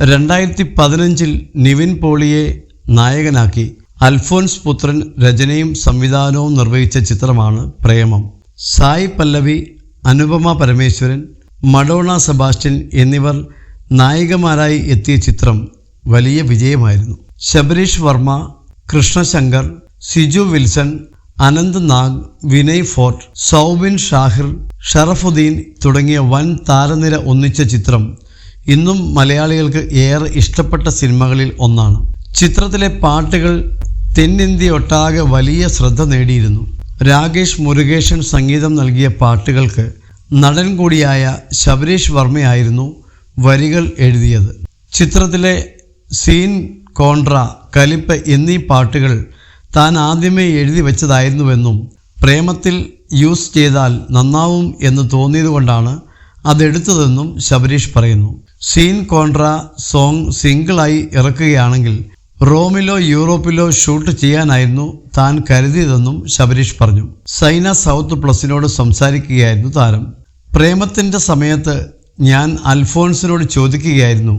2015 നിവിൻ പോളിയെ നായകനാക്കി അൽഫോൻസ് പുത്രൻ രചനയും സംവിധാനവും നിർവഹിച്ച ചിത്രമാണ് പ്രേമം. സായി പല്ലവി, അനുപമ പരമേശ്വരൻ, മഡോണ സെബാസ്റ്റ്യൻ എന്നിവർ നായികമാരായി എത്തിയ ചിത്രം വലിയ വിജയമായിരുന്നു. ശബരീഷ് വർമ്മ, കൃഷ്ണശങ്കർ, സിജു വിൽസൺ, അനന്ത് നാഗ്, വിനയ് ഫോർട്ട്, സൗബിൻ ഷാഹിർ, ഷറഫുദ്ദീൻ തുടങ്ങിയ വൻ താരനിര ഒന്നിച്ച ചിത്രം ഇന്നും മലയാളികൾക്ക് ഏറെ ഇഷ്ടപ്പെട്ട സിനിമകളിൽ ഒന്നാണ്. ചിത്രത്തിലെ പാട്ടുകൾ തെന്നിന്ത്യയൊട്ടാകെ വലിയ ശ്രദ്ധ നേടിയിരുന്നു. രാകേഷ് മുരുകേശൻ സംഗീതം നൽകിയ പാട്ടുകൾക്ക് നടൻ കൂടിയായ ശബരീഷ് വർമ്മയായിരുന്നു വരികൾ എഴുതിയത്. ചിത്രത്തിലെ സീൻ, കോൺട്ര, കലിപ്പ് എന്നീ പാട്ടുകൾ താൻ ആദ്യമേ എഴുതി വെച്ചതായിരുന്നുവെന്നും പ്രേമത്തിൽ യൂസ് ചെയ്താൽ നന്നാവും എന്ന് തോന്നിയതുകൊണ്ടാണ് അതെടുത്തതെന്നും ശബരീഷ് പറയുന്നു. സീൻ, കോൺട്ര സോങ് സിംഗിളായി ഇറക്കുകയാണെങ്കിൽ റോമിലോ യൂറോപ്പിലോ ഷൂട്ട് ചെയ്യാനായിരുന്നു താൻ കരുതിയതെന്നും ശബരീഷ് പറഞ്ഞു. സൈന സൗത്ത് പ്ലസിനോട് സംസാരിക്കുകയായിരുന്നു താരം. പ്രേമത്തിൻ്റെ സമയത്ത് ഞാൻ അൽഫോൺസിനോട് ചോദിക്കുകയായിരുന്നു,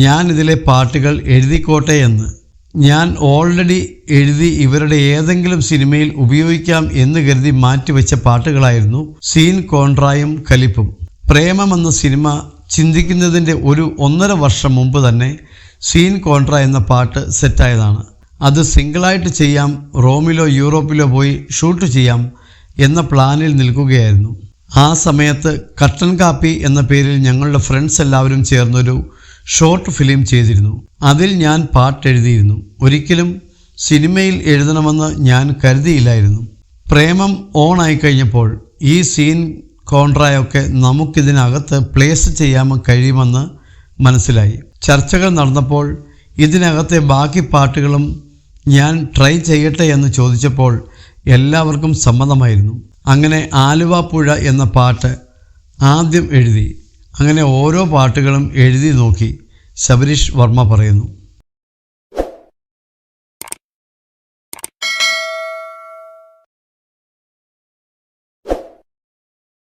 ഞാൻ ഇതിലെ പാട്ടുകൾ എഴുതിക്കോട്ടെ എന്ന്. ഞാൻ ഓൾറെഡി എഴുതി ഇവരുടെ ഏതെങ്കിലും സിനിമയിൽ ഉപയോഗിക്കാം എന്ന് കരുതി മാറ്റിവെച്ച പാട്ടുകളായിരുന്നു സീൻ, കോൺട്രായും കലിപ്പും. പ്രേമം എന്ന സിനിമ ചിന്തിക്കുന്നതിൻ്റെ 1.5 വർഷം മുമ്പ് തന്നെ സീൻ, കോൺട്ര എന്ന പാട്ട് സെറ്റായതാണ്. അത് സിംഗിളായിട്ട് ചെയ്യാം, റോമിലോ യൂറോപ്പിലോ പോയി ഷൂട്ട് ചെയ്യാം എന്ന പ്ലാനിൽ നിൽക്കുകയായിരുന്നു. ആ സമയത്ത് കട്ടൻ കാപ്പി എന്ന പേരിൽ ഞങ്ങളുടെ ഫ്രണ്ട്സ് എല്ലാവരും ചേർന്നൊരു ഷോർട്ട് ഫിലിം ചെയ്തിരുന്നു. അതിൽ ഞാൻ പാട്ടെഴുതിയിരുന്നു. ഒരിക്കലും സിനിമയിൽ എഴുതണമെന്ന് ഞാൻ കരുതിയില്ലായിരുന്നു. പ്രേമം ഓൺ ആയിക്കഴിഞ്ഞപ്പോൾ ഈ സീൻ, കോൺട്രയൊക്കെ നമുക്കിതിനകത്ത് പ്ലേസ് ചെയ്യാൻ കഴിയുമെന്ന് മനസ്സിലായി. ചർച്ചകൾ നടന്നപ്പോൾ ഇതിനകത്തെ ബാക്കി പാട്ടുകളും ഞാൻ ട്രൈ ചെയ്യട്ടെ എന്ന് ചോദിച്ചപ്പോൾ എല്ലാവർക്കും സമ്മതമായിരുന്നു. അങ്ങനെ ആലുവ പുഴ എന്ന പാട്ട് ആദ്യം എഴുതി. അങ്ങനെ ഓരോ പാട്ടുകളും എഴുതി നോക്കി, ശബരീഷ് വർമ്മ പറയുന്നു.